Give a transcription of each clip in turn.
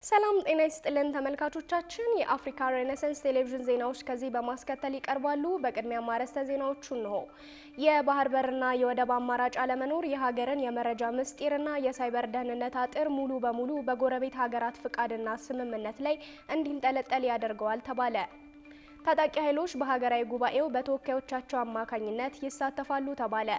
ሰላም ጤና ይስጥልን ተመልካቾቻችን፣ የአፍሪካ ሬኔሳንስ ቴሌቪዥን ዜናዎች ከዚህ በማስከተል ይቀርባሉ። በቅድሚያ ማረስተ ዜናዎቹን ነው። የባህር በርና የወደብ አማራጭ አለመኖር የሀገርን የመረጃ ምስጢርና የሳይበር ደህንነት አጥር ሙሉ በሙሉ በጎረቤት ሀገራት ፍቃድና ስምምነት ላይ እንዲንጠለጠል ያደርገዋል ተባለ። ታጣቂ ኃይሎች በሀገራዊ ጉባኤው በተወካዮቻቸው አማካኝነት ይሳተፋሉ ተባለ።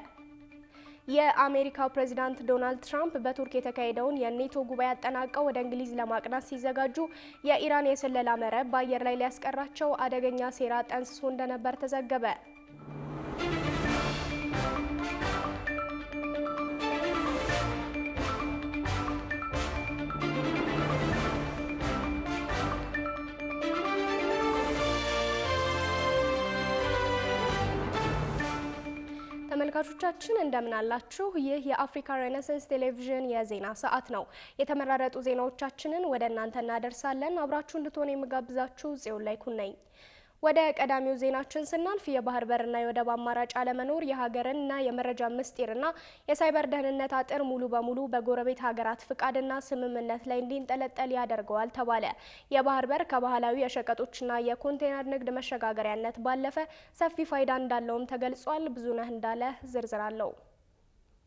የአሜሪካው ፕሬዝዳንት ዶናልድ ትራምፕ በቱርክ የተካሄደውን የኔቶ ጉባኤ አጠናቀው ወደ እንግሊዝ ለማቅናት ሲዘጋጁ የኢራን የስለላ መረብ በአየር ላይ ሊያስቀራቸው አደገኛ ሴራ ጠንስሶ እንደነበር ተዘገበ። ተመልካቾቻችን እንደምን አላችሁ? ይህ የአፍሪካ ሬኔሳንስ ቴሌቪዥን የዜና ሰዓት ነው። የተመራረጡ ዜናዎቻችንን ወደ እናንተ እናደርሳለን። አብራችሁ እንድትሆኑ የምጋብዛችሁ ጽዮን ላይኩን ነኝ። ወደ ቀዳሚው ዜናችን ስናልፍ የባህር በርና የወደብ አማራጭ አለመኖር የሀገርንና የመረጃ ምስጢርና የሳይበር ደህንነት አጥር ሙሉ በሙሉ በጎረቤት ሀገራት ፍቃድና ስምምነት ላይ እንዲንጠለጠል ያደርገዋል ተባለ። የባህር በር ከባህላዊ የሸቀጦችና የኮንቴነር ንግድ መሸጋገሪያነት ባለፈ ሰፊ ፋይዳ እንዳለውም ተገልጿል። ብዙነህ እንዳለ ዝርዝር አለው።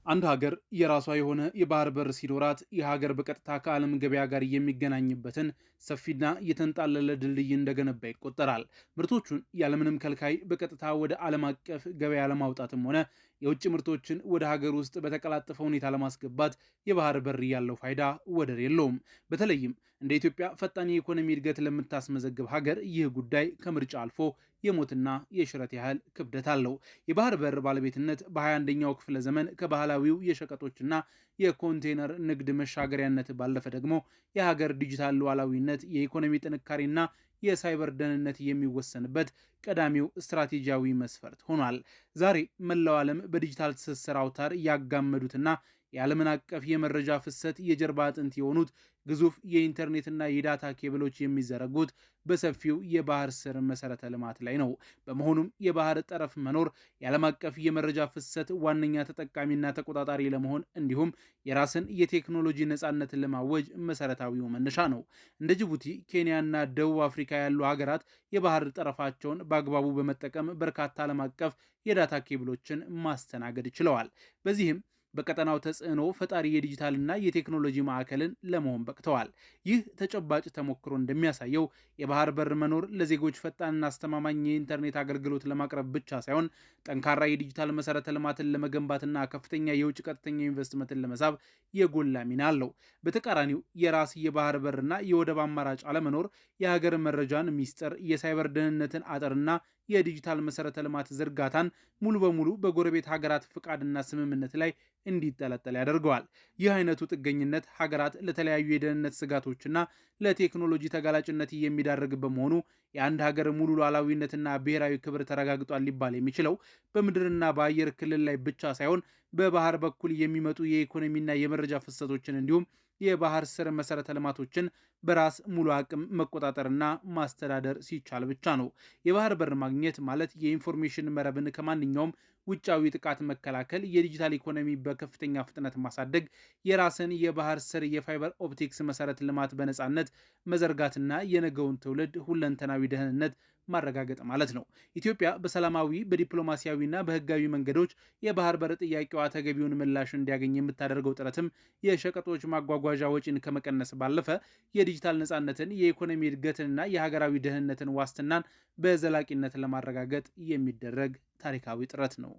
አንድ ሀገር የራሷ የሆነ የባህር በር ሲኖራት የሀገር በቀጥታ ከዓለም ገበያ ጋር የሚገናኝበትን ሰፊና የተንጣለለ ድልድይ እንደገነባ ይቆጠራል። ምርቶቹን ያለምንም ከልካይ በቀጥታ ወደ ዓለም አቀፍ ገበያ ለማውጣትም ሆነ የውጭ ምርቶችን ወደ ሀገር ውስጥ በተቀላጠፈ ሁኔታ ለማስገባት የባህር በር ያለው ፋይዳ ወደር የለውም። በተለይም እንደ ኢትዮጵያ ፈጣን የኢኮኖሚ እድገት ለምታስመዘግብ ሀገር ይህ ጉዳይ ከምርጫ አልፎ የሞትና የሽረት ያህል ክብደት አለው። የባህር በር ባለቤትነት በ21ኛው ክፍለ ዘመን ከባህላዊው የሸቀጦችና የኮንቴነር ንግድ መሻገሪያነት ባለፈ ደግሞ የሀገር ዲጂታል ሉዓላዊነት፣ የኢኮኖሚ ጥንካሬና የሳይበር ደህንነት የሚወሰንበት ቀዳሚው ስትራቴጂያዊ መስፈርት ሆኗል። ዛሬ መላው ዓለም በዲጂታል ትስስር አውታር ያጋመዱትና የዓለምን አቀፍ የመረጃ ፍሰት የጀርባ አጥንት የሆኑት ግዙፍ የኢንተርኔትና የዳታ ኬብሎች የሚዘረጉት በሰፊው የባህር ስር መሰረተ ልማት ላይ ነው። በመሆኑም የባህር ጠረፍ መኖር የዓለም አቀፍ የመረጃ ፍሰት ዋነኛ ተጠቃሚና ተቆጣጣሪ ለመሆን እንዲሁም የራስን የቴክኖሎጂ ነፃነትን ለማወጅ መሰረታዊው መነሻ ነው። እንደ ጅቡቲ፣ ኬንያና ደቡብ አፍሪካ ያሉ ሀገራት የባህር ጠረፋቸውን በአግባቡ በመጠቀም በርካታ ዓለም አቀፍ የዳታ ኬብሎችን ማስተናገድ ችለዋል። በዚህም በቀጠናው ተጽዕኖ ፈጣሪ የዲጂታልና የቴክኖሎጂ ማዕከልን ለመሆን በቅተዋል። ይህ ተጨባጭ ተሞክሮ እንደሚያሳየው የባህር በር መኖር ለዜጎች ፈጣንና አስተማማኝ የኢንተርኔት አገልግሎት ለማቅረብ ብቻ ሳይሆን ጠንካራ የዲጂታል መሰረተ ልማትን ለመገንባትና ከፍተኛ የውጭ ቀጥተኛ ኢንቨስትመንትን ለመሳብ የጎላ ሚና አለው። በተቃራኒው የራስ የባህር በርና የወደብ አማራጭ አለመኖር የሀገር መረጃን ሚስጥር፣ የሳይበር ደህንነትን አጥርና የዲጂታል መሰረተ ልማት ዝርጋታን ሙሉ በሙሉ በጎረቤት ሀገራት ፍቃድና ስምምነት ላይ እንዲጠለጠል ያደርገዋል። ይህ አይነቱ ጥገኝነት ሀገራት ለተለያዩ የደህንነት ስጋቶችና ለቴክኖሎጂ ተጋላጭነት የሚዳርግ በመሆኑ የአንድ ሀገር ሙሉ ሉዓላዊነትና ብሔራዊ ክብር ተረጋግጧል ሊባል የሚችለው በምድርና በአየር ክልል ላይ ብቻ ሳይሆን በባህር በኩል የሚመጡ የኢኮኖሚና የመረጃ ፍሰቶችን እንዲሁም የባህር ስር መሰረተ ልማቶችን በራስ ሙሉ አቅም መቆጣጠርና ማስተዳደር ሲቻል ብቻ ነው። የባህር በር ማግኘት ማለት የኢንፎርሜሽን መረብን ከማንኛውም ውጫዊ ጥቃት መከላከል፣ የዲጂታል ኢኮኖሚ በከፍተኛ ፍጥነት ማሳደግ፣ የራስን የባህር ስር የፋይበር ኦፕቲክስ መሰረት ልማት በነፃነት መዘርጋትና የነገውን ትውልድ ሁለንተናዊ ደህንነት ማረጋገጥ ማለት ነው። ኢትዮጵያ በሰላማዊ በዲፕሎማሲያዊና በህጋዊ መንገዶች የባህር በር ጥያቄዋ ተገቢውን ምላሽ እንዲያገኝ የምታደርገው ጥረትም የሸቀጦች ማጓጓዣ ወጪን ከመቀነስ ባለፈ የዲጂታል ነፃነትን፣ የኢኮኖሚ እድገትንና የሀገራዊ ደህንነትን ዋስትናን በዘላቂነት ለማረጋገጥ የሚደረግ ታሪካዊ ጥረት ነው።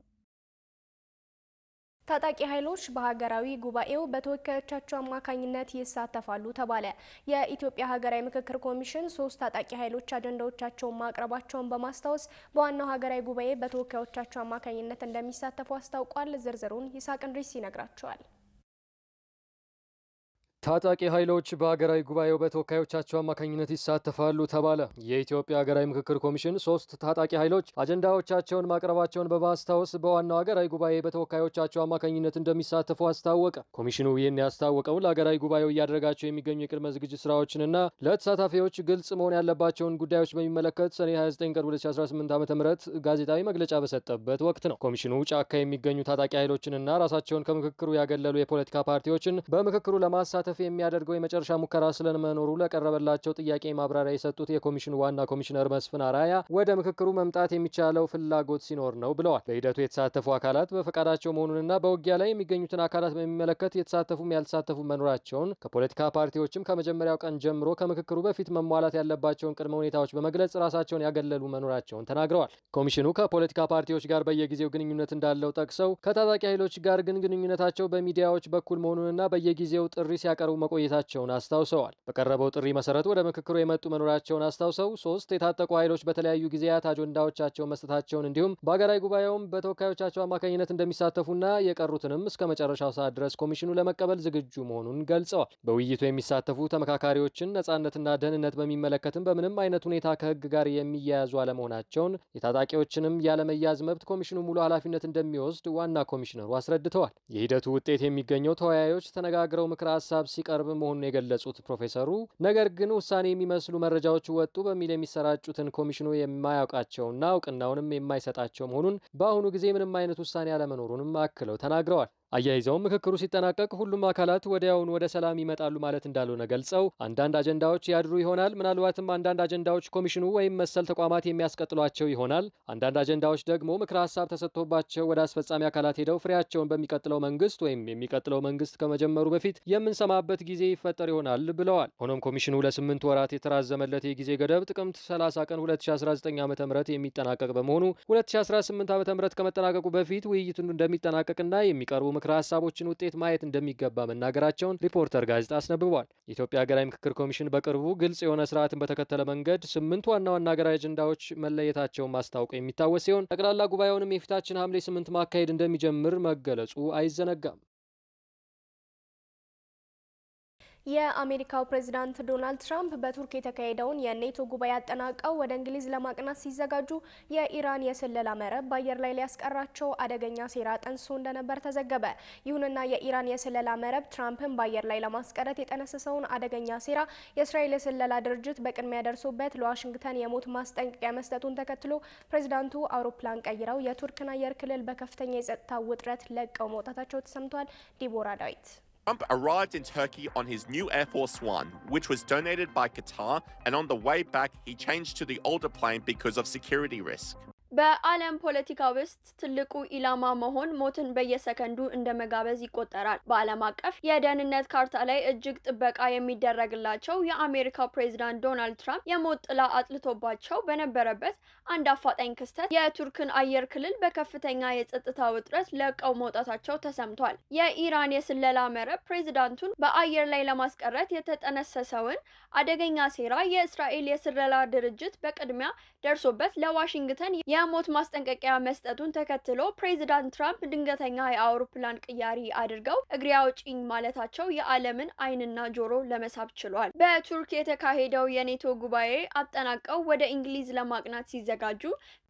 ታጣቂ ኃይሎች በሀገራዊ ጉባኤው በተወካዮቻቸው አማካኝነት ይሳተፋሉ ተባለ። የኢትዮጵያ ሀገራዊ ምክክር ኮሚሽን 3 ታጣቂ ኃይሎች አጀንዳዎቻቸውን ማቅረባቸውን በማስታወስ በዋናው ሀገራዊ ጉባኤ በተወካዮቻቸው አማካኝነት እንደሚሳተፉ አስታውቋል። ዝርዝሩን ይሳቅ እንድሪስ ይነግራቸዋል። ታጣቂ ኃይሎች በሀገራዊ ጉባኤው በተወካዮቻቸው አማካኝነት ይሳተፋሉ ተባለ። የኢትዮጵያ ሀገራዊ ምክክር ኮሚሽን 3 ታጣቂ ኃይሎች አጀንዳዎቻቸውን ማቅረባቸውን በማስታወስ በዋናው ሀገራዊ ጉባኤ በተወካዮቻቸው አማካኝነት እንደሚሳተፉ አስታወቀ። ኮሚሽኑ ይህን ያስታወቀው ለሀገራዊ ጉባኤው እያደረጋቸው የሚገኙ የቅድመ ዝግጅት ስራዎችንና ለተሳታፊዎች ግልጽ መሆን ያለባቸውን ጉዳዮች በሚመለከት ሰኔ 29 ቀን 2018 ዓ.ም ጋዜጣዊ መግለጫ በሰጠበት ወቅት ነው። ኮሚሽኑ ጫካ የሚገኙ ታጣቂ ኃይሎችንና ራሳቸውን ከምክክሩ ያገለሉ የፖለቲካ ፓርቲዎችን በምክክሩ ለማሳተፍ ለመሳተፍ የሚያደርገው የመጨረሻ ሙከራ ስለመኖሩ ለቀረበላቸው ጥያቄ ማብራሪያ የሰጡት የኮሚሽኑ ዋና ኮሚሽነር መስፍን አራያ ወደ ምክክሩ መምጣት የሚቻለው ፍላጎት ሲኖር ነው ብለዋል። በሂደቱ የተሳተፉ አካላት በፈቃዳቸው መሆኑንና በውጊያ ላይ የሚገኙትን አካላት በሚመለከት የተሳተፉም ያልተሳተፉ መኖራቸውን ከፖለቲካ ፓርቲዎችም ከመጀመሪያው ቀን ጀምሮ ከምክክሩ በፊት መሟላት ያለባቸውን ቅድመ ሁኔታዎች በመግለጽ ራሳቸውን ያገለሉ መኖራቸውን ተናግረዋል። ኮሚሽኑ ከፖለቲካ ፓርቲዎች ጋር በየጊዜው ግንኙነት እንዳለው ጠቅሰው ከታጣቂ ኃይሎች ጋር ግን ግንኙነታቸው በሚዲያዎች በኩል መሆኑንና በየጊዜው ጥሪ ሲያቀርቡ መቆየታቸውን አስታውሰዋል። በቀረበው ጥሪ መሰረት ወደ ምክክሩ የመጡ መኖራቸውን አስታውሰው 3 የታጠቁ ኃይሎች በተለያዩ ጊዜያት አጀንዳዎቻቸውን መስጠታቸውን እንዲሁም በሀገራዊ ጉባኤውም በተወካዮቻቸው አማካኝነት እንደሚሳተፉና የቀሩትንም እስከ መጨረሻው ሰዓት ድረስ ኮሚሽኑ ለመቀበል ዝግጁ መሆኑን ገልጸዋል። በውይይቱ የሚሳተፉ ተመካካሪዎችን ነጻነትና ደህንነት በሚመለከትም በምንም አይነት ሁኔታ ከህግ ጋር የሚያያዙ አለመሆናቸውን፣ የታጣቂዎችንም ያለመያዝ መብት ኮሚሽኑ ሙሉ ኃላፊነት እንደሚወስድ ዋና ኮሚሽነሩ አስረድተዋል። የሂደቱ ውጤት የሚገኘው ተወያዮች ተነጋግረው ምክረ ሀሳብ ሲቀርብ መሆኑን የገለጹት ፕሮፌሰሩ ነገር ግን ውሳኔ የሚመስሉ መረጃዎች ወጡ በሚል የሚሰራጩትን ኮሚሽኑ የማያውቃቸውና እውቅናውንም የማይሰጣቸው መሆኑን በአሁኑ ጊዜ ምንም አይነት ውሳኔ አለመኖሩንም አክለው ተናግረዋል። አያይዘውም ምክክሩ ሲጠናቀቅ ሁሉም አካላት ወዲያውኑ ወደ ሰላም ይመጣሉ ማለት እንዳልሆነ ገልጸው አንዳንድ አጀንዳዎች ያድሩ ይሆናል፣ ምናልባትም አንዳንድ አጀንዳዎች ኮሚሽኑ ወይም መሰል ተቋማት የሚያስቀጥሏቸው ይሆናል፣ አንዳንድ አጀንዳዎች ደግሞ ምክረ ሀሳብ ተሰጥቶባቸው ወደ አስፈጻሚ አካላት ሄደው ፍሬያቸውን በሚቀጥለው መንግስት ወይም የሚቀጥለው መንግስት ከመጀመሩ በፊት የምንሰማበት ጊዜ ይፈጠር ይሆናል ብለዋል። ሆኖም ኮሚሽኑ ለ8 ወራት የተራዘመለት የጊዜ ገደብ ጥቅምት 30 ቀን 2019 ዓ.ም የሚጠናቀቅ በመሆኑ 2018 ዓ.ም ከመጠናቀቁ በፊት ውይይቱን እንደሚጠናቀቅና የሚቀርቡ ምክረ ሀሳቦችን ውጤት ማየት እንደሚገባ መናገራቸውን ሪፖርተር ጋዜጣ አስነብቧል። የኢትዮጵያ ሀገራዊ ምክክር ኮሚሽን በቅርቡ ግልጽ የሆነ ስርዓትን በተከተለ መንገድ 8 ዋና ዋና ሀገራዊ አጀንዳዎች መለየታቸውን ማስታወቁ የሚታወስ ሲሆን ጠቅላላ ጉባኤውንም የፊታችን ሐምሌ 8 ማካሄድ እንደሚጀምር መገለጹ አይዘነጋም። የአሜሪካው ፕሬዝዳንት ዶናልድ ትራምፕ በቱርክ የተካሄደውን የኔቶ ጉባኤ አጠናቀው ወደ እንግሊዝ ለማቅናት ሲዘጋጁ የኢራን የስለላ መረብ በአየር ላይ ሊያስቀራቸው አደገኛ ሴራ ጠንስሶ እንደነበር ተዘገበ። ይሁንና የኢራን የስለላ መረብ ትራምፕን በአየር ላይ ለማስቀረት የጠነሰሰውን አደገኛ ሴራ የእስራኤል የስለላ ድርጅት በቅድሚያ ደርሶበት ለዋሽንግተን የሞት ማስጠንቀቂያ መስጠቱን ተከትሎ ፕሬዝዳንቱ አውሮፕላን ቀይረው የቱርክን አየር ክልል በከፍተኛ የጸጥታ ውጥረት ለቀው መውጣታቸው ተሰምቷል። ዲቦራ ዳዊት Trump arrived in Turkey on his new Air Force One, which was donated by Qatar, and on the way back, he changed to the older plane because of security risk. በዓለም ፖለቲካ ውስጥ ትልቁ ኢላማ መሆን ሞትን በየሰከንዱ እንደ መጋበዝ ይቆጠራል። በዓለም አቀፍ የደህንነት ካርታ ላይ እጅግ ጥበቃ የሚደረግላቸው የአሜሪካው ፕሬዝዳንት ዶናልድ ትራምፕ የሞት ጥላ አጥልቶባቸው በነበረበት አንድ አፋጣኝ ክስተት የቱርክን አየር ክልል በከፍተኛ የጸጥታ ውጥረት ለቀው መውጣታቸው ተሰምቷል። የኢራን የስለላ መረብ ፕሬዝዳንቱን በአየር ላይ ለማስቀረት የተጠነሰሰውን አደገኛ ሴራ የእስራኤል የስለላ ድርጅት በቅድሚያ ደርሶበት ለዋሽንግተን የሞት ማስጠንቀቂያ መስጠቱን ተከትሎ ፕሬዚዳንት ትራምፕ ድንገተኛ የአውሮፕላን ቅያሪ አድርገው እግሬ አውጪኝ ማለታቸው የዓለምን ዓይንና ጆሮ ለመሳብ ችሏል። በቱርክ የተካሄደው የኔቶ ጉባኤ አጠናቀው ወደ እንግሊዝ ለማቅናት ሲዘጋጁ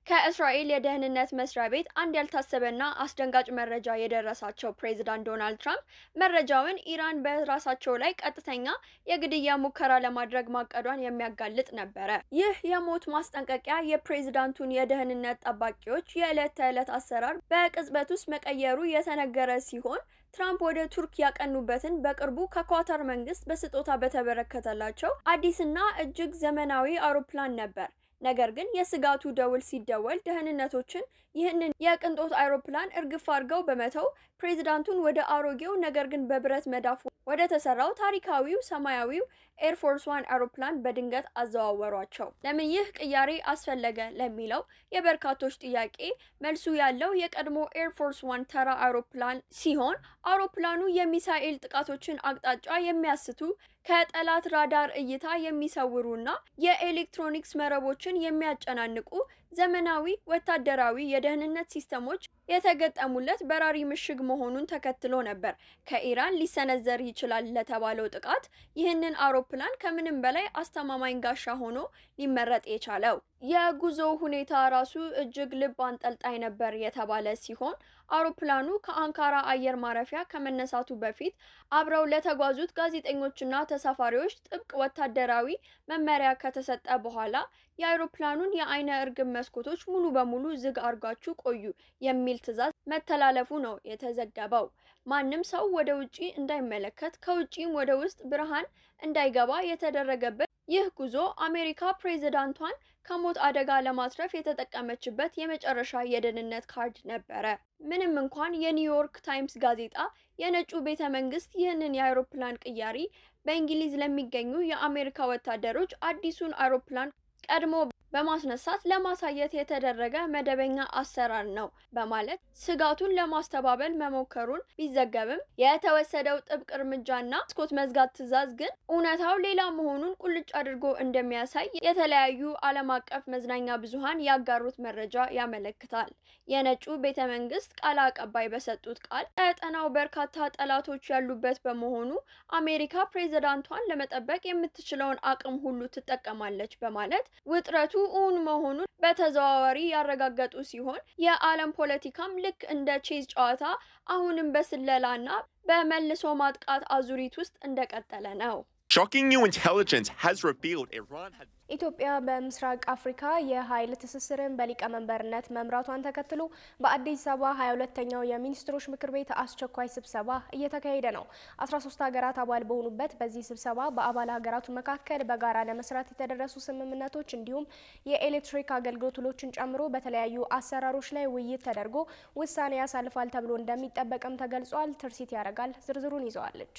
ከእስራኤል የደህንነት መስሪያ ቤት አንድ ያልታሰበና አስደንጋጭ መረጃ የደረሳቸው ፕሬዝዳንት ዶናልድ ትራምፕ መረጃውን ኢራን በራሳቸው ላይ ቀጥተኛ የግድያ ሙከራ ለማድረግ ማቀዷን የሚያጋልጥ ነበረ። ይህ የሞት ማስጠንቀቂያ የፕሬዝዳንቱን የደህንነት ጠባቂዎች የዕለት ተዕለት አሰራር በቅጽበት ውስጥ መቀየሩ የተነገረ ሲሆን ትራምፕ ወደ ቱርክ ያቀኑበትን በቅርቡ ከኳታር መንግስት በስጦታ በተበረከተላቸው አዲስና እጅግ ዘመናዊ አውሮፕላን ነበር። ነገር ግን የስጋቱ ደውል ሲደወል ደህንነቶችን ይህንን የቅንጦት አውሮፕላን እርግፍ አድርገው በመተው ፕሬዝዳንቱን ወደ አሮጌው ነገር ግን በብረት መዳፍ ወደ ተሰራው ታሪካዊው ሰማያዊው ኤርፎርስ ዋን አውሮፕላን በድንገት አዘዋወሯቸው። ለምን ይህ ቅያሬ አስፈለገ ለሚለው የበርካቶች ጥያቄ መልሱ ያለው የቀድሞ ኤርፎርስ ዋን ተራ አውሮፕላን ሲሆን አውሮፕላኑ የሚሳኤል ጥቃቶችን አቅጣጫ የሚያስቱ ከጠላት ራዳር እይታ የሚሰውሩና የኤሌክትሮኒክስ መረቦችን የሚያጨናንቁ ዘመናዊ ወታደራዊ የደህንነት ሲስተሞች የተገጠሙለት በራሪ ምሽግ መሆኑን ተከትሎ ነበር ከኢራን ሊሰነዘር ይችላል ለተባለው ጥቃት ይህንን አውሮፕላን ከምንም በላይ አስተማማኝ ጋሻ ሆኖ ሊመረጥ የቻለው። የጉዞ ሁኔታ ራሱ እጅግ ልብ አንጠልጣይ ነበር የተባለ ሲሆን አውሮፕላኑ ከአንካራ አየር ማረፊያ ከመነሳቱ በፊት አብረው ለተጓዙት ጋዜጠኞችና ተሳፋሪዎች ጥብቅ ወታደራዊ መመሪያ ከተሰጠ በኋላ የአውሮፕላኑን የአይነ እርግብ መስኮቶች ሙሉ በሙሉ ዝግ አድርጋችሁ ቆዩ የሚል ትዕዛዝ መተላለፉ ነው የተዘገበው። ማንም ሰው ወደ ውጪ እንዳይመለከት፣ ከውጪም ወደ ውስጥ ብርሃን እንዳይገባ የተደረገበት ይህ ጉዞ አሜሪካ ፕሬዝዳንቷን ከሞት አደጋ ለማትረፍ የተጠቀመችበት የመጨረሻ የደህንነት ካርድ ነበረ። ምንም እንኳን የኒውዮርክ ታይምስ ጋዜጣ የነጩ ቤተ መንግስት ይህንን የአውሮፕላን ቅያሪ በእንግሊዝ ለሚገኙ የአሜሪካ ወታደሮች አዲሱን አውሮፕላን ቀድሞ በማስነሳት ለማሳየት የተደረገ መደበኛ አሰራር ነው በማለት ስጋቱን ለማስተባበል መሞከሩን ቢዘገብም የተወሰደው ጥብቅ እርምጃና መስኮት መዝጋት ትዕዛዝ ግን እውነታው ሌላ መሆኑን ቁልጭ አድርጎ እንደሚያሳይ የተለያዩ ዓለም አቀፍ መዝናኛ ብዙሃን ያጋሩት መረጃ ያመለክታል። የነጩ ቤተ መንግስት ቃል አቀባይ በሰጡት ቃል ቀጠናው በርካታ ጠላቶች ያሉበት በመሆኑ አሜሪካ ፕሬዝዳንቷን ለመጠበቅ የምትችለውን አቅም ሁሉ ትጠቀማለች በማለት ውጥረቱ እውን መሆኑን በተዘዋዋሪ ያረጋገጡ ሲሆን የዓለም ፖለቲካም ልክ እንደ ቼዝ ጨዋታ አሁንም በስለላና በመልሶ ማጥቃት አዙሪት ውስጥ እንደቀጠለ ነው። Shocking new intelligence has revealed Iran had ኢትዮጵያ በምስራቅ አፍሪካ የኃይል ትስስርን በሊቀመንበርነት መምራቷን ተከትሎ በአዲስ አበባ 22ኛው የሚኒስትሮች ምክር ቤት አስቸኳይ ስብሰባ እየተካሄደ ነው። 13 ሀገራት አባል በሆኑበት በዚህ ስብሰባ በአባል ሀገራቱ መካከል በጋራ ለመስራት የተደረሱ ስምምነቶች እንዲሁም የኤሌክትሪክ አገልግሎቶችን ጨምሮ በተለያዩ አሰራሮች ላይ ውይይት ተደርጎ ውሳኔ ያሳልፋል ተብሎ እንደሚጠበቅም ተገልጿል። ትርሲት ያረጋል ዝርዝሩን ይዘዋለች።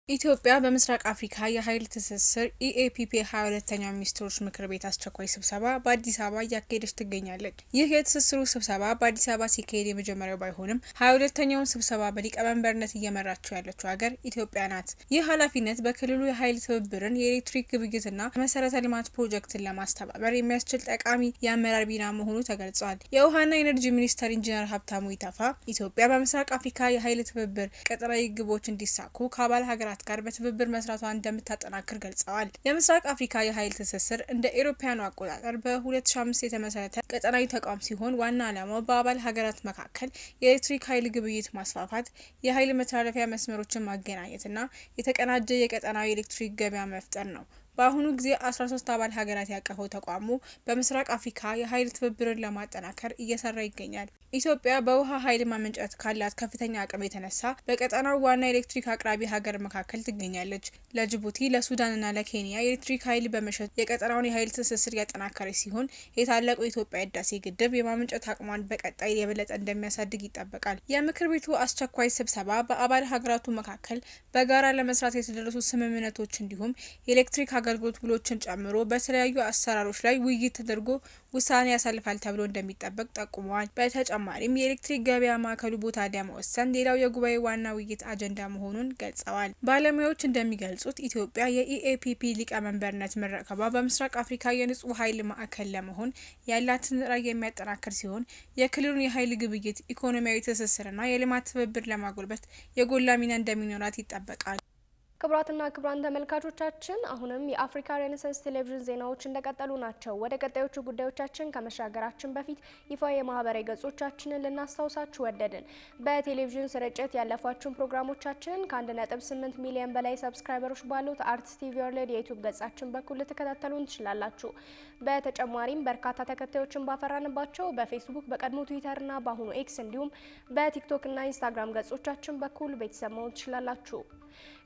ኢትዮጵያ በምስራቅ አፍሪካ የኃይል ትስስር ኢኤፒፒ 22ኛው ሚኒስትሮች ምክር ቤት አስቸኳይ ስብሰባ በአዲስ አበባ እያካሄደች ትገኛለች። ይህ የትስስሩ ስብሰባ በአዲስ አበባ ሲካሄድ የመጀመሪያው ባይሆንም 22ኛውን ስብሰባ በሊቀመንበርነት እየመራችው ያለችው ሀገር ኢትዮጵያ ናት። ይህ ኃላፊነት በክልሉ የኃይል ትብብርን፣ የኤሌክትሪክ ግብይትና መሰረተ ልማት ፕሮጀክትን ለማስተባበር የሚያስችል ጠቃሚ የአመራር ሚና መሆኑ ተገልጿል። የውሃና ኢነርጂ ሚኒስተር ኢንጂነር ሀብታሙ ኢተፋ ኢትዮጵያ በምስራቅ አፍሪካ የኃይል ትብብር ቀጠናዊ ግቦች እንዲሳኩ ከአባል ሀገራት ጋር በትብብር መስራቷን እንደምታጠናክር ገልጸዋል። የምስራቅ አፍሪካ የኃይል ትስስር እንደ ኤሮፓያኑ አቆጣጠር በ2005 የተመሰረተ ቀጠናዊ ተቋም ሲሆን ዋና ዓላማው በአባል ሀገራት መካከል የኤሌክትሪክ ኃይል ግብይት ማስፋፋት፣ የኃይል መተላለፊያ መስመሮችን ማገናኘትና የተቀናጀ የቀጠናዊ ኤሌክትሪክ ገበያ መፍጠር ነው። በአሁኑ ጊዜ 13 አባል ሀገራት ያቀፈው ተቋሙ በምስራቅ አፍሪካ የኃይል ትብብርን ለማጠናከር እየሰራ ይገኛል። ኢትዮጵያ በውሃ ኃይል ማመንጨት ካላት ከፍተኛ አቅም የተነሳ በቀጠናው ዋና ኤሌክትሪክ አቅራቢ ሀገር መካከል ትገኛለች። ለጅቡቲ፣ ለሱዳንና ለኬንያ የኤሌክትሪክ ኃይል በመሸጥ የቀጠናውን የኃይል ትስስር ያጠናከረች ሲሆን የታላቁ የኢትዮጵያ ህዳሴ ግድብ የማመንጨት አቅሟን በቀጣይ የበለጠ እንደሚያሳድግ ይጠበቃል። የምክር ቤቱ አስቸኳይ ስብሰባ በአባል ሀገራቱ መካከል በጋራ ለመስራት የተደረሱ ስምምነቶች እንዲሁም የኤሌክትሪክ አገልግሎት ውሎችን ጨምሮ በተለያዩ አሰራሮች ላይ ውይይት ተደርጎ ውሳኔ ያሳልፋል ተብሎ እንደሚጠበቅ ጠቁመዋል። በተጨማሪም የኤሌክትሪክ ገበያ ማዕከሉ ቦታ ለመወሰን ሌላው የጉባኤ ዋና ውይይት አጀንዳ መሆኑን ገልጸዋል። ባለሙያዎች እንደሚገልጹት ኢትዮጵያ የኢኤፒፒ ሊቀመንበርነት መረከቧ በምስራቅ አፍሪካ የንጹህ ኃይል ማዕከል ለመሆን ያላትን ራዕይ የሚያጠናክር ሲሆን የክልሉን የኃይል ግብይት፣ ኢኮኖሚያዊ ትስስርና የልማት ትብብር ለማጎልበት የጎላ ሚና እንደሚኖራት ይጠበቃል። ክቡራትና ክቡራን ተመልካቾቻችን አሁንም የአፍሪካ ሬኔሳንስ ቴሌቪዥን ዜናዎች እንደቀጠሉ ናቸው። ወደ ቀጣዮቹ ጉዳዮቻችን ከመሻገራችን በፊት ይፋ የማህበራዊ ገጾቻችንን ልናስታውሳችሁ ወደድን። በቴሌቪዥን ስርጭት ያለፏችሁን ፕሮግራሞቻችንን ከ1.8 ሚሊዮን በላይ ሰብስክራይበሮች ባሉት አርትስ ቲቪ ወርልድ የዩቲዩብ ገጻችን በኩል ልትከታተሉን ትችላላችሁ። በተጨማሪም በርካታ ተከታዮችን ባፈራንባቸው በፌስቡክ፣ በቀድሞ ትዊተርና በአሁኑ ኤክስ እንዲሁም በቲክቶክና ኢንስታግራም ገጾቻችን በኩል ቤተሰብ መሆን ትችላላችሁ።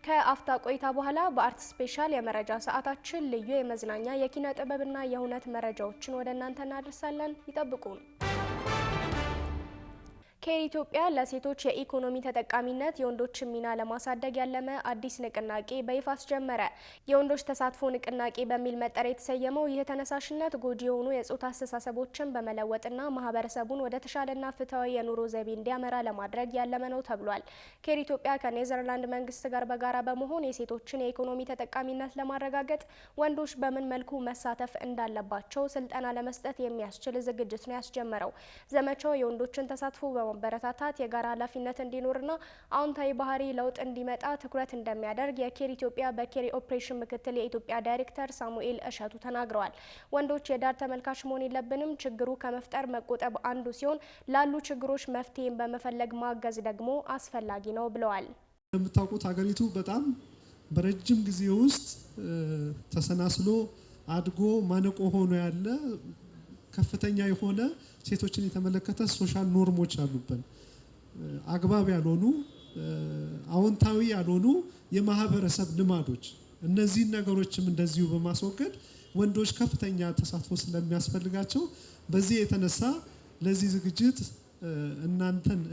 ከአፍታ ቆይታ በኋላ በአርት ስፔሻል የመረጃ ሰዓታችን ልዩ የመዝናኛ የኪነ ጥበብና የእውነት መረጃዎችን ወደ እናንተ እናደርሳለን። ይጠብቁን። ኬር ኢትዮጵያ ለሴቶች የኢኮኖሚ ተጠቃሚነት የወንዶችን ሚና ለማሳደግ ያለመ አዲስ ንቅናቄ በይፋ አስጀመረ። የወንዶች ተሳትፎ ንቅናቄ በሚል መጠሪያ የተሰየመው ይህ ተነሳሽነት ጎጂ የሆኑ የጾታ አስተሳሰቦችን በመለወጥና ማህበረሰቡን ወደ ተሻለና ፍትሃዊ የኑሮ ዘይቤ እንዲያመራ ለማድረግ ያለመ ነው ተብሏል። ኬር ኢትዮጵያ ከኔዘርላንድ መንግስት ጋር በጋራ በመሆን የሴቶችን የኢኮኖሚ ተጠቃሚነት ለማረጋገጥ ወንዶች በምን መልኩ መሳተፍ እንዳለባቸው ስልጠና ለመስጠት የሚያስችል ዝግጅት ነው ያስጀመረው። ዘመቻው የወንዶችን ተሳትፎ በማበረታታት የጋራ ኃላፊነት እንዲኖርና አዎንታዊ ባህሪ ለውጥ እንዲመጣ ትኩረት እንደሚያደርግ የኬር ኢትዮጵያ በኬር ኦፕሬሽን ምክትል የኢትዮጵያ ዳይሬክተር ሳሙኤል እሸቱ ተናግረዋል። ወንዶች የዳር ተመልካች መሆን የለብንም፣ ችግሩ ከመፍጠር መቆጠብ አንዱ ሲሆን ላሉ ችግሮች መፍትሄን በመፈለግ ማገዝ ደግሞ አስፈላጊ ነው ብለዋል። እንደምታውቁት ሀገሪቱ በጣም በረጅም ጊዜ ውስጥ ተሰናስሎ አድጎ ማነቆ ሆኖ ያለ ከፍተኛ የሆነ ሴቶችን የተመለከተ ሶሻል ኖርሞች አሉበት። አግባብ ያልሆኑ አዎንታዊ ያልሆኑ የማህበረሰብ ልማዶች፣ እነዚህን ነገሮችም እንደዚሁ በማስወገድ ወንዶች ከፍተኛ ተሳትፎ ስለሚያስፈልጋቸው በዚህ የተነሳ ለዚህ ዝግጅት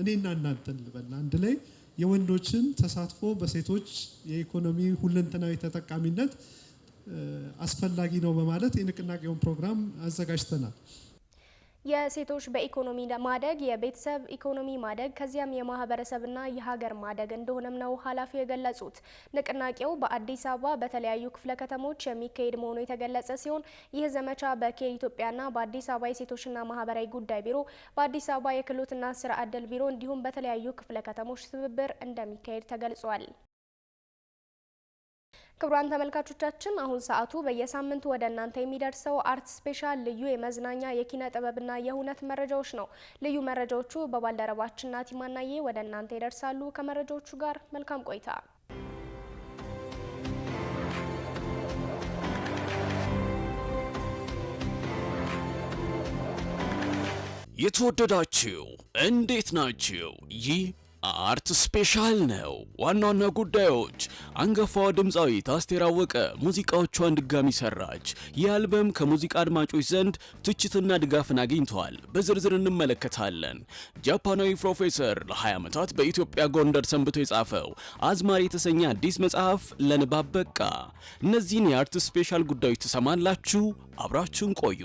እኔና እናንተን ልበል አንድ ላይ የወንዶችን ተሳትፎ በሴቶች የኢኮኖሚ ሁለንተናዊ ተጠቃሚነት አስፈላጊ ነው በማለት የንቅናቄውን ፕሮግራም አዘጋጅተናል። የሴቶች በኢኮኖሚ ማደግ የቤተሰብ ኢኮኖሚ ማደግ ከዚያም የማህበረሰብና የሀገር ማደግ እንደሆነም ነው ኃላፊው የገለጹት። ንቅናቄው በአዲስ አበባ በተለያዩ ክፍለ ከተሞች የሚካሄድ መሆኑ የተገለጸ ሲሆን ይህ ዘመቻ በኬር ኢትዮጵያና በአዲስ አበባ የሴቶችና ማህበራዊ ጉዳይ ቢሮ፣ በአዲስ አበባ የክህሎትና ስራ ዕድል ቢሮ እንዲሁም በተለያዩ ክፍለ ከተሞች ትብብር እንደሚካሄድ ተገልጿል። ክቡራን ተመልካቾቻችን አሁን ሰዓቱ በየሳምንቱ ወደ እናንተ የሚደርሰው አርት ስፔሻል ልዩ የመዝናኛ የኪነ ጥበብና የሁነት መረጃዎች ነው። ልዩ መረጃዎቹ በባልደረባችን ናቲማናዬ ወደ እናንተ ይደርሳሉ። ከመረጃዎቹ ጋር መልካም ቆይታ። የተወደዳችሁ እንዴት ናችሁ? ይህ አርት ስፔሻል ነው። ዋና ዋና ጉዳዮች: አንጋፋዋ ድምፃዊት አስቴር አወቀ ሙዚቃዎቿን ድጋሚ ሰራች። ይህ አልበም ከሙዚቃ አድማጮች ዘንድ ትችትና ድጋፍን አግኝቷል። በዝርዝር እንመለከታለን። ጃፓናዊ ፕሮፌሰር ለ20 ዓመታት በኢትዮጵያ ጎንደር ሰንብቶ የጻፈው አዝማሪ የተሰኘ አዲስ መጽሐፍ ለንባብ በቃ። እነዚህን የአርት ስፔሻል ጉዳዮች ትሰማላችሁ። አብራችሁን ቆዩ።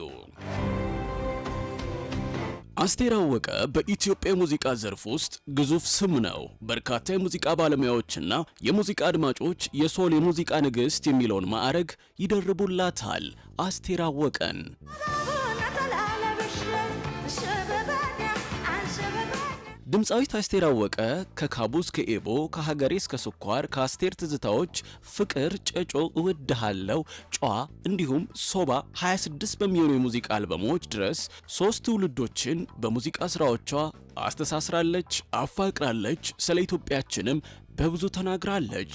አስቴር አወቀ በኢትዮጵያ የሙዚቃ ዘርፍ ውስጥ ግዙፍ ስም ነው። በርካታ የሙዚቃ ባለሙያዎችና የሙዚቃ አድማጮች የሶል የሙዚቃ ንግሥት የሚለውን ማዕረግ ይደርቡላታል። አስቴር አወቀን ድምፃዊት አስቴር አወቀ ከካቡ እስከ ኤቦ፣ ከሀገሬ እስከ ስኳር፣ ከአስቴር ትዝታዎች፣ ፍቅር፣ ጨጮ፣ እወድሃለሁ፣ ጨዋ እንዲሁም ሶባ 26 በሚሆኑ የሙዚቃ አልበሞች ድረስ 3 ትውልዶችን በሙዚቃ ስራዎቿ አስተሳስራለች፣ አፋቅራለች። ስለ ኢትዮጵያችንም በብዙ ተናግራለች።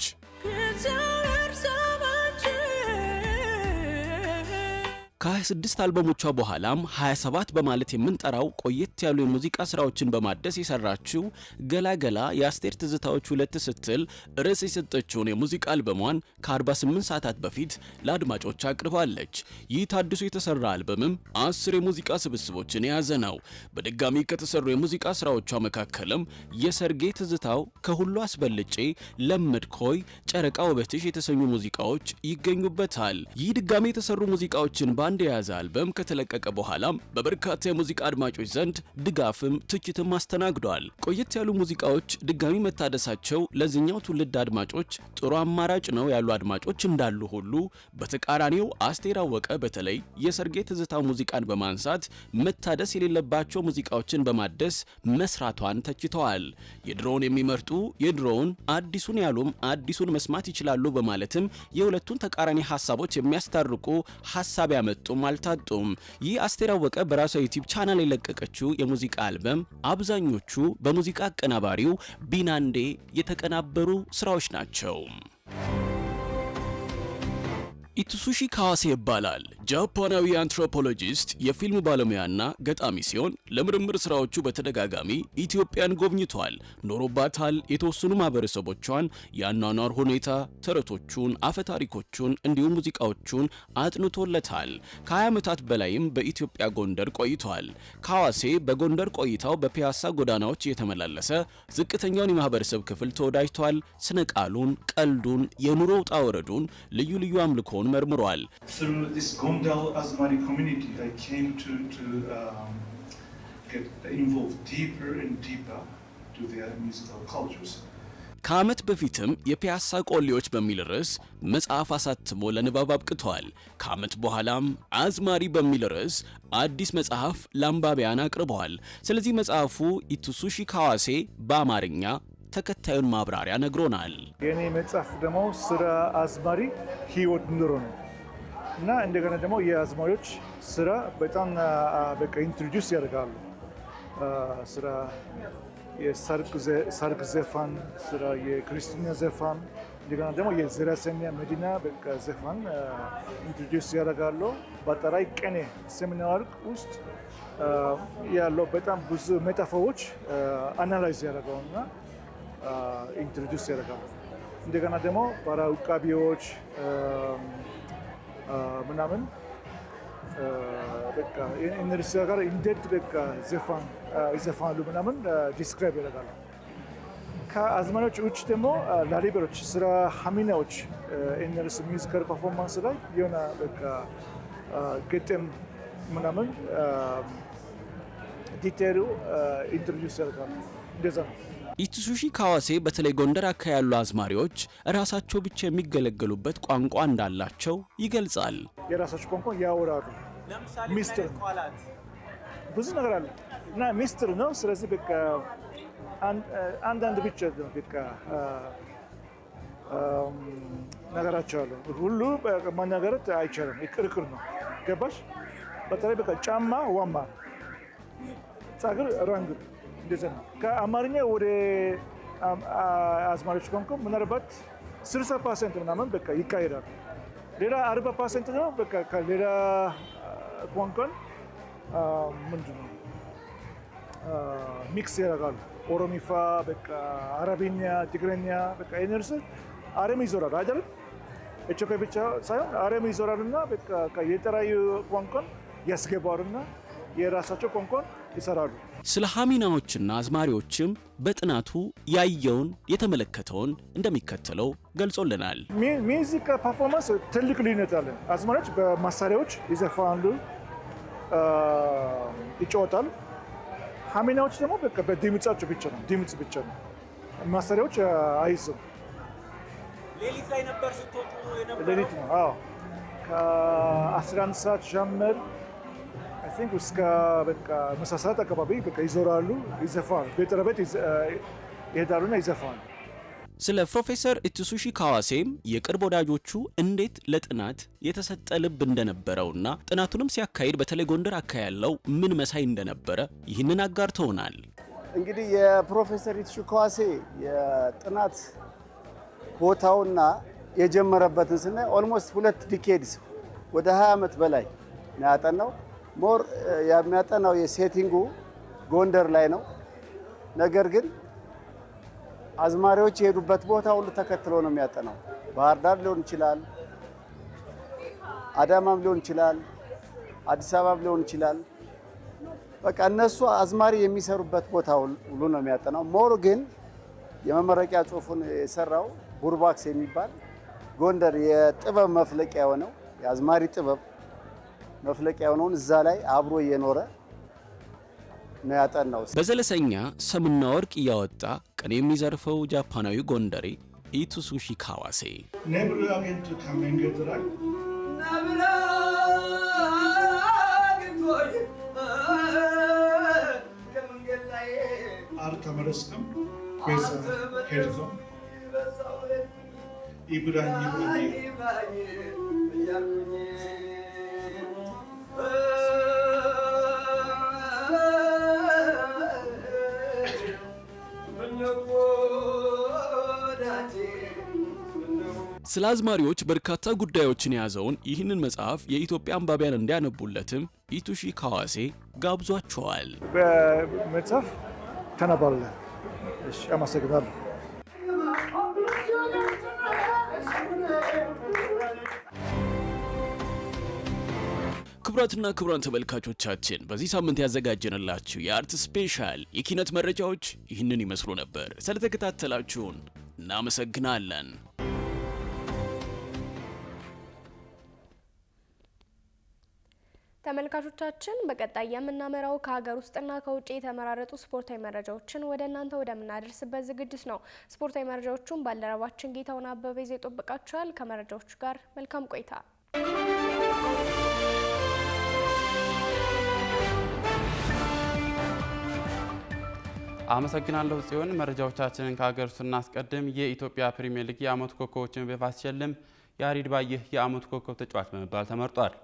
ከ26 አልበሞቿ በኋላም 27 በማለት የምንጠራው ቆየት ያሉ የሙዚቃ ስራዎችን በማደስ የሰራችው ገላገላ የአስቴር ትዝታዎች 2 ስትል ርዕስ የሰጠችውን የሙዚቃ አልበሟን ከ48 ሰዓታት በፊት ለአድማጮች አቅርባለች። ይህ ታድሶ የተሰራ አልበምም 10 የሙዚቃ ስብስቦችን የያዘ ነው። በድጋሚ ከተሰሩ የሙዚቃ ስራዎቿ መካከልም የሰርጌ ትዝታው፣ ከሁሉ አስበልጬ፣ ለምድኮይ፣ ጨረቃ ውበትሽ የተሰኙ ሙዚቃዎች ይገኙበታል። ይህ ድጋሚ የተሰሩ ሙዚቃዎችን አንድ የያዘ አልበም ከተለቀቀ በኋላም በበርካታ የሙዚቃ አድማጮች ዘንድ ድጋፍም ትችትም አስተናግዷል። ቆየት ያሉ ሙዚቃዎች ድጋሚ መታደሳቸው ለዚህኛው ትውልድ አድማጮች ጥሩ አማራጭ ነው ያሉ አድማጮች እንዳሉ ሁሉ በተቃራኒው አስቴር አወቀ በተለይ የሰርጌ ትዝታ ሙዚቃን በማንሳት መታደስ የሌለባቸው ሙዚቃዎችን በማደስ መስራቷን ተችተዋል። የድሮውን የሚመርጡ የድሮውን፣ አዲሱን ያሉም አዲሱን መስማት ይችላሉ በማለትም የሁለቱን ተቃራኒ ሀሳቦች የሚያስታርቁ ሀሳብ ያመጡም አልታጡም። ይህ አስቴር አወቀ በራሷ ዩቲዩብ ቻናል የለቀቀችው የሙዚቃ አልበም አብዛኞቹ በሙዚቃ አቀናባሪው ቢናንዴ የተቀናበሩ ስራዎች ናቸው። ኢትሱሺ ካዋሴ ይባላል። ጃፓናዊ አንትሮፖሎጂስት፣ የፊልም ባለሙያና ገጣሚ ሲሆን ለምርምር ስራዎቹ በተደጋጋሚ ኢትዮጵያን ጎብኝቷል፣ ኖሮባታል። የተወሰኑ ማህበረሰቦቿን የአኗኗር ሁኔታ፣ ተረቶቹን፣ አፈታሪኮቹን እንዲሁም ሙዚቃዎቹን አጥንቶለታል። ከ20 ዓመታት በላይም በኢትዮጵያ ጎንደር ቆይቷል። ካዋሴ በጎንደር ቆይታው በፒያሳ ጎዳናዎች እየተመላለሰ ዝቅተኛውን የማህበረሰብ ክፍል ተወዳጅቷል። ስነ ቃሉን፣ ቀልዱን፣ የኑሮ ውጣ ወረዱን፣ ልዩ ልዩ አምልኮ መርምሯል። Through this Gondal Azmari community, I came to get involved deeper and deeper to their musical cultures. ከዓመት በፊትም የፒያሳ ቆሌዎች በሚል ርዕስ መጽሐፍ አሳትሞ ለንባብ አብቅቷል። ከዓመት በኋላም አዝማሪ በሚል ርዕስ አዲስ መጽሐፍ ለአንባቢያን አቅርበዋል። ስለዚህ መጽሐፉ ኢትሱሺ ካዋሴ በአማርኛ ተከታዩን ማብራሪያ ነግሮናል። የኔ መጽሐፍ ደግሞ ስራ አዝማሪ ህይወት ኑሮ ነው እና እንደገና ደግሞ የአዝማሪዎች ስራ በጣም በቃ ኢንትሮዲውስ ያደርጋሉ። ስራ የሰርግ ዘፋን፣ ስራ የክርስትና ዘፋን፣ እንደገና ደግሞ የዘረሰኛ መዲና በቃ ዘፋን ኢንትሮዲውስ ያደርጋሉ። በአጠቃላይ ቅኔ ሴሚናር ውስጥ ያለው በጣም ብዙ ሜታፎሮች አናላይዝ ያደርጋሉና ኢንትሮዲውስ ያደርጋሉ። እንደገና ደግሞ ባለ ውቃቢዎች ምናምን በቃ እነርሱ ጋር እንዴት በቃ ዘፋን ይዘፋሉ ምናምን ዲስክራይብ ያደርጋሉ። ከአዝማሪዎች ውጭ ደግሞ ላሊበሮች ስራ ሀሚናዎች እነርሱ ሚውዚካል ፐርፎርማንስ ላይ የሆነ በቃ ግጥም ምናምን ዲቴይሉ ኢንትሮዲውስ ያደርጋሉ። እንደዛ ነው። ኢትሱሺ ካዋሴ በተለይ ጎንደር አካባቢ ያሉ አዝማሪዎች ራሳቸው ብቻ የሚገለገሉበት ቋንቋ እንዳላቸው ይገልጻል። የራሳቸው ቋንቋ ያወራሉ። ሚስጥር ብዙ ነገር አለ እና ሚስጥር ነው። ስለዚህ በቃ አንዳንድ ብቻ በቃ ነገራቸው አለ። ሁሉ ማናገረት አይቻልም። ክርክር ነው። ገባሽ? በተለይ በቃ ጫማ ዋማ ጸጉር ራንግ እንደዛ ነው። ከአማርኛ ወደ አዝማሪዎች ቋንቋ ምናልባት 60% ምናምን በቃ ይካሄዳል። ሌላ 40% ነው በቃ ከሌላ ቋንቋን ምንድን ነው ሚክስ ያደርጋሉ። ኦሮሚፋ በቃ አረብኛ፣ ትግረኛ በቃ እነርሱ አረም ይዞራሉ አይደል? ኢትዮጵያ ብቻ ሳይሆን አረም ይዞራሉና በቃ የተለያዩ ቋንቋን ያስገባሉና የራሳቸው ቋንቋን ይሰራሉ። ስለ ሀሚናዎችና አዝማሪዎችም በጥናቱ ያየውን የተመለከተውን እንደሚከተለው ገልጾልናል። ሚውዚክ ፐርፎርማንስ ትልቅ ልዩነት አለ። አዝማሪዎች በመሳሪያዎች ይዘፋሉ፣ ይጫወታሉ። ሀሚናዎች ደግሞ በቃ በድምጻቸው ብቻ ነው፣ ድምጽ ብቻ ነው። መሳሪያዎች አይዝም። ሌሊት ላይ ነበር ስትወጡ የነበረው? ሌሊት ነው። አዎ ከ11 ሰዓት ጀምር እስከ በቃ ምሳ ሰዓት አካባቢ በቃ ይዞራሉ፣ ይዘፋሉ። ቤት ለቤት ይሄዳሉና ይዘፋሉ። ስለ ፕሮፌሰር ኢትሱሺ ካዋሴም የቅርብ ወዳጆቹ እንዴት ለጥናት የተሰጠ ልብ እንደነበረውና ጥናቱንም ሲያካሂድ በተለይ ጎንደር አካባቢ ያለው ምን መሳይ እንደነበረ ይህንን አጋርተውናል። እንግዲህ የፕሮፌሰር ኢትሱሺ ካዋሴ የጥናት ቦታውና የጀመረበትን ስናይ ኦልሞስት 2 ዲኬድስ ወደ 20 ዓመት በላይ ነው ያጠናው። ሞር የሚያጠናው የሴቲንጉ ጎንደር ላይ ነው። ነገር ግን አዝማሪዎች የሄዱበት ቦታ ሁሉ ተከትሎ ነው የሚያጠናው። ባህር ዳር ሊሆን ይችላል፣ አዳማም ሊሆን ይችላል፣ አዲስ አበባም ሊሆን ይችላል። በቃ እነሱ አዝማሪ የሚሰሩበት ቦታ ሁሉ ነው የሚያጠናው። ሞር ግን የመመረቂያ ጽሑፉን የሰራው ቡርባክስ የሚባል ጎንደር የጥበብ መፍለቂያ የሆነው የአዝማሪ ጥበብ መፍለቂያ የሆነውን እዛ ላይ አብሮ እየኖረ ነው ያጠናው። በዘለሰኛ ሰምና ወርቅ እያወጣ ቀን የሚዘርፈው ጃፓናዊ ጎንደሬ ኢትሱሺ ካዋሴ ስለ አዝማሪዎች በርካታ ጉዳዮችን የያዘውን ይህንን መጽሐፍ የኢትዮጵያ አንባቢያን እንዲያነቡለትም ኢትሱሺ ካዋሴ ጋብዟቸዋል። በመጽሐፍ ተነባለ። እሺ፣ አመሰግናለሁ። ክቡራትና ክቡራን ተመልካቾቻችን በዚህ ሳምንት ያዘጋጀንላችሁ የአርት ስፔሻል የኪነት መረጃዎች ይህንን ይመስሉ ነበር። ስለተከታተላችሁን እናመሰግናለን። ተመልካቾቻችን በቀጣይ የምናመራው ከሀገር ውስጥና ከውጭ የተመራረጡ ስፖርታዊ መረጃዎችን ወደ እናንተ ወደምናደርስበት ዝግጅት ነው። ስፖርታዊ መረጃዎቹን ባልደረባችን ጌታውን አበበ ይዘው ይጠብቃችኋል። ከመረጃዎቹ ጋር መልካም ቆይታ። አመሰግናለሁ ጽዮን። መረጃዎቻችንን ከሀገር ውስጥ እናስቀድም። የኢትዮጵያ ፕሪሚየር ሊግ የዓመቱ ኮከቦችን በይፋ ሲሸልም ያሬድ ባየህ የዓመቱ ኮከብ ተጫዋች በመባል ተመርጧል።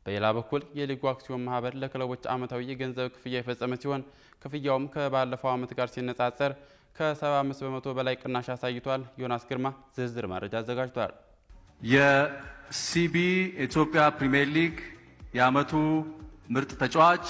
በሌላ በኩል የሊጉ አክሲዮን ማህበር ለክለቦች ዓመታዊ የገንዘብ ክፍያ የፈጸመ ሲሆን ክፍያውም ከባለፈው ዓመት ጋር ሲነጻጸር ከ75 በመቶ በላይ ቅናሽ አሳይቷል። ዮናስ ግርማ ዝርዝር መረጃ አዘጋጅቷል። የሲቢ ኢትዮጵያ ፕሪሚየር ሊግ የዓመቱ ምርጥ ተጫዋች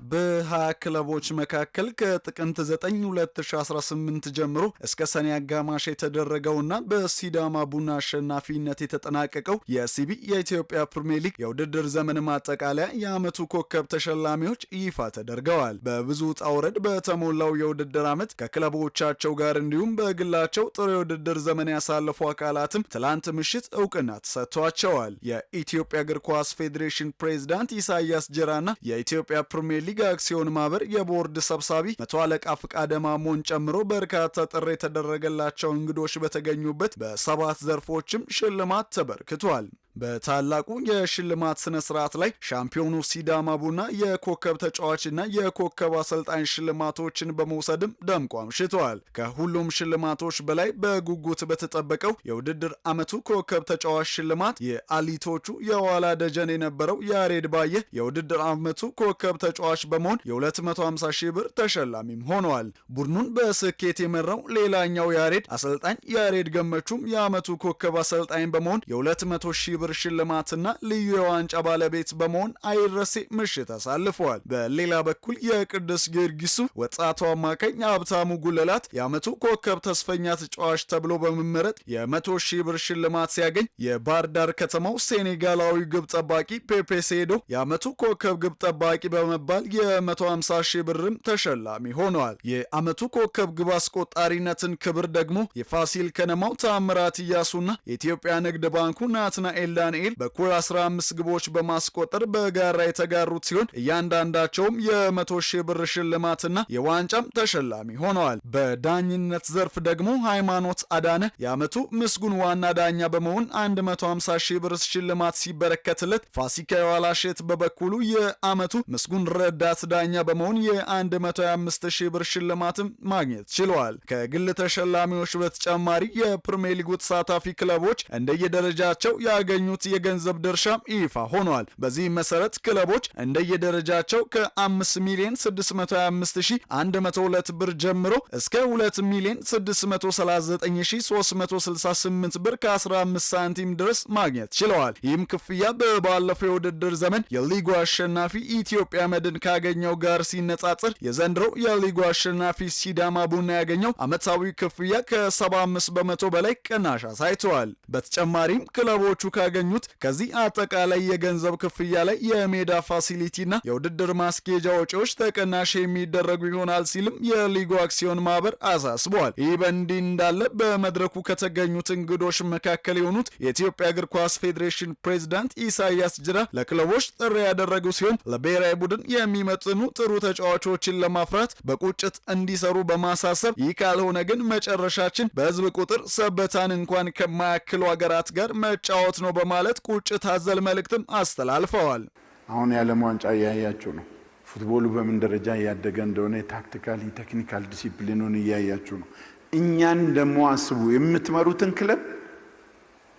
በ20 ክለቦች መካከል ከጥቅምት 9 2018 ጀምሮ እስከ ሰኔ አጋማሽ የተደረገውና በሲዳማ ቡና አሸናፊነት የተጠናቀቀው የሲቢ የኢትዮጵያ ፕሪሚየር ሊግ የውድድር ዘመን ማጠቃለያ የዓመቱ ኮከብ ተሸላሚዎች ይፋ ተደርገዋል። በብዙ ውጣ ውረድ በተሞላው የውድድር ዓመት ከክለቦቻቸው ጋር እንዲሁም በግላቸው ጥሩ የውድድር ዘመን ያሳለፉ አካላትም ትላንት ምሽት እውቅና ተሰጥቷቸዋል። የኢትዮጵያ እግር ኳስ ፌዴሬሽን ፕሬዝዳንት ኢሳያስ ጅራና የኢትዮጵያ ፕሪሚየር ሊግ አክሲዮን ማህበር የቦርድ ሰብሳቢ መቶ አለቃ ፍቃደ ማሞን ጨምሮ በርካታ ጥሪ የተደረገላቸው እንግዶች በተገኙበት በሰባት ዘርፎችም ሽልማት ተበርክቷል። በታላቁ የሽልማት ስነ ስርዓት ላይ ሻምፒዮኑ ሲዳማ ቡና የኮከብ ተጫዋችና የኮከብ አሰልጣኝ ሽልማቶችን በመውሰድም ደምቆ አምሽተዋል። ከሁሉም ሽልማቶች በላይ በጉጉት በተጠበቀው የውድድር ዓመቱ ኮከብ ተጫዋች ሽልማት የአሊቶቹ የኋላ ደጀን የነበረው ያሬድ ባየህ የውድድር ዓመቱ ኮከብ ተጫዋች በመሆን የ250 ሺህ ብር ተሸላሚም ሆነዋል። ቡድኑን በስኬት የመራው ሌላኛው ያሬድ አሰልጣኝ ያሬድ ገመቹም የዓመቱ ኮከብ አሰልጣኝ በመሆን የ200 ሺህ ብር ሽልማትና ልዩ የዋንጫ ባለቤት በመሆን አይረሴ ምሽት አሳልፈዋል። በሌላ በኩል የቅዱስ ጊዮርጊሱ ወጣቱ አማካኝ ሀብታሙ ጉለላት የዓመቱ ኮከብ ተስፈኛ ተጫዋች ተብሎ በመመረጥ የ100 ሺህ ብር ሽልማት ሲያገኝ የባህር ዳር ከተማው ሴኔጋላዊ ግብ ጠባቂ ፔፔ ሴዶ የዓመቱ ኮከብ ግብ ጠባቂ በመባል የ150 ሺህ ብርም ተሸላሚ ሆነዋል። የዓመቱ ኮከብ ግብ አስቆጣሪነትን ክብር ደግሞ የፋሲል ከነማው ታምራት እያሱና የኢትዮጵያ ንግድ ባንኩ ናትናኤል ዳንኤል በኩል 15 ግቦች በማስቆጠር በጋራ የተጋሩት ሲሆን እያንዳንዳቸውም የ100 ሺህ ብር ሽልማትና የዋንጫም ተሸላሚ ሆነዋል። በዳኝነት ዘርፍ ደግሞ ሃይማኖት አዳነ የዓመቱ ምስጉን ዋና ዳኛ በመሆን 150 ሺህ ብር ሽልማት ሲበረከትለት፣ ፋሲካ የዋላሸት በበኩሉ የዓመቱ ምስጉን ረዳት ዳኛ በመሆን የ125 ሺህ ብር ሽልማትም ማግኘት ችለዋል። ከግል ተሸላሚዎች በተጨማሪ የፕሪሚየር ሊጉ ተሳታፊ ክለቦች እንደየደረጃቸው ያገኙት የገንዘብ ድርሻም ይፋ ሆኗል። በዚህ መሰረት ክለቦች እንደየደረጃቸው ከ5,625,102 ብር ጀምሮ እስከ 2,639,368 ብር ከ15 ሳንቲም ድረስ ማግኘት ችለዋል። ይህም ክፍያ በባለፈው የውድድር ዘመን የሊጉ አሸናፊ ኢትዮጵያ መድን ካገኘው ጋር ሲነጻጽር የዘንድሮው የሊጉ አሸናፊ ሲዳማ ቡና ያገኘው ዓመታዊ ክፍያ ከ75 በመቶ በላይ ቅናሽ አሳይተዋል። በተጨማሪም ክለቦቹ ካገኙት ከዚህ አጠቃላይ የገንዘብ ክፍያ ላይ የሜዳ ፋሲሊቲና የውድድር ማስኬጃ ወጪዎች ተቀናሽ የሚደረጉ ይሆናል ሲልም የሊጉ አክሲዮን ማህበር አሳስበዋል። ይህ በእንዲህ እንዳለ በመድረኩ ከተገኙት እንግዶች መካከል የሆኑት የኢትዮጵያ እግር ኳስ ፌዴሬሽን ፕሬዝዳንት ኢሳያስ ጅራ ለክለቦች ጥሪ ያደረጉ ሲሆን ለብሔራዊ ቡድን የሚመጥኑ ጥሩ ተጫዋቾችን ለማፍራት በቁጭት እንዲሰሩ በማሳሰብ ይህ ካልሆነ ግን መጨረሻችን በህዝብ ቁጥር ሰበታን እንኳን ከማያክሉ ሀገራት ጋር መጫወት ነው በማለት ቁጭት አዘል መልእክትም አስተላልፈዋል። አሁን የዓለም ዋንጫ እያያችሁ ነው። ፉትቦሉ በምን ደረጃ እያደገ እንደሆነ ታክቲካሊ ቴክኒካል ዲሲፕሊኑን እያያችሁ ነው። እኛን ደግሞ አስቡ። የምትመሩትን ክለብ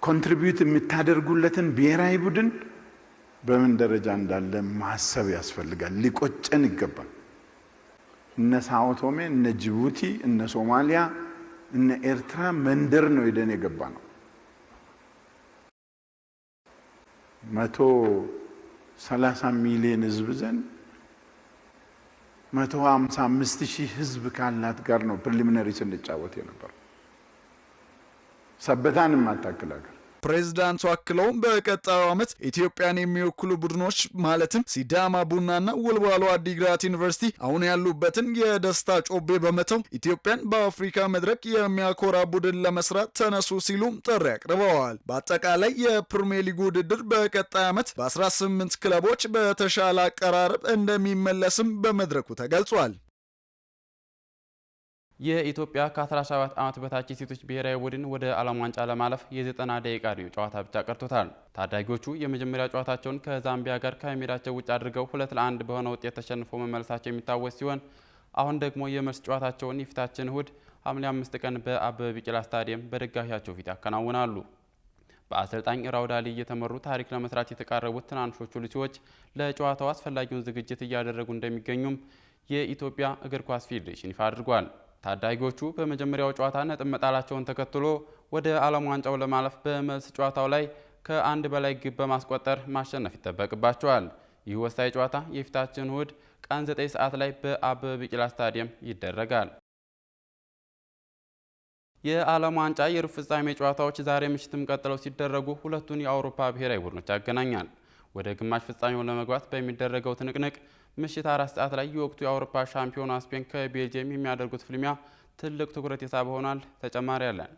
ኮንትሪቢዩት የምታደርጉለትን ብሔራዊ ቡድን በምን ደረጃ እንዳለ ማሰብ ያስፈልጋል። ሊቆጨን ይገባል። እነ ሳኦ ቶሜ፣ እነ ጅቡቲ፣ እነ ሶማሊያ፣ እነ ኤርትራ መንደር ነው ሄደን የገባ ነው። 130 ሚሊዮን ህዝብ ዘንድ 155 ሺህ ህዝብ ካላት ጋር ነው ፕሪሊሚናሪ ስንጫወት የነበረው። ሰበታን የማታክል ሀገር ፕሬዝዳንቱ አክለውም በቀጣዩ ዓመት ኢትዮጵያን የሚወክሉ ቡድኖች ማለትም ሲዳማ ቡናና ወልዋሎ አዲግራት ዩኒቨርሲቲ አሁን ያሉበትን የደስታ ጮቤ በመተው ኢትዮጵያን በአፍሪካ መድረክ የሚያኮራ ቡድን ለመስራት ተነሱ ሲሉ ጥሪ አቅርበዋል። በአጠቃላይ የፕሪሚየር ሊግ ውድድር በቀጣይ ዓመት በ18 ክለቦች በተሻለ አቀራረብ እንደሚመለስም በመድረኩ ተገልጿል። የኢትዮጵያ ከ17 ዓመት በታች የሴቶች ብሔራዊ ቡድን ወደ ዓለም ዋንጫ ለማለፍ የ90 ደቂቃ ልዩ ጨዋታ ብቻ ቀርቶታል። ታዳጊዎቹ የመጀመሪያ ጨዋታቸውን ከዛምቢያ ጋር ከሜዳቸው ውጭ አድርገው 2-1 በሆነ ውጤት ተሸንፈው መመለሳቸው የሚታወስ ሲሆን አሁን ደግሞ የመልስ ጨዋታቸውን የፊታችን እሁድ ሐምሌ 5 ቀን በአበበ ቢቂላ ስታዲየም በደጋፊያቸው ፊት ያከናውናሉ። በአሰልጣኝ ራውዳሊ እየተመሩ ታሪክ ለመስራት የተቃረቡት ትናንሾቹ ሉሲዎች ለጨዋታው አስፈላጊውን ዝግጅት እያደረጉ እንደሚገኙም የኢትዮጵያ እግር ኳስ ፌዴሬሽን ይፋ አድርጓል። ታዳጊዎቹ በመጀመሪያው ጨዋታ ነጥብ መጣላቸውን ተከትሎ ወደ ዓለም ዋንጫው ለማለፍ በመልስ ጨዋታው ላይ ከአንድ በላይ ግብ በማስቆጠር ማሸነፍ ይጠበቅባቸዋል። ይህ ወሳኝ ጨዋታ የፊታችን እሁድ ቀን 9 ሰዓት ላይ በአበበ ቢቂላ ስታዲየም ይደረጋል። የዓለም ዋንጫ የሩብ ፍጻሜ ጨዋታዎች ዛሬ ምሽትም ቀጥለው ሲደረጉ ሁለቱን የአውሮፓ ብሔራዊ ቡድኖች ያገናኛል። ወደ ግማሽ ፍጻሜው ለመግባት በሚደረገው ትንቅንቅ ምሽት 4 ሰዓት ላይ የወቅቱ የአውሮፓ ሻምፒዮኗ ስፔን ከቤልጅየም የሚያደርጉት ፍልሚያ ትልቅ ትኩረት የሳበ ሆኗል። ተጨማሪ ያለን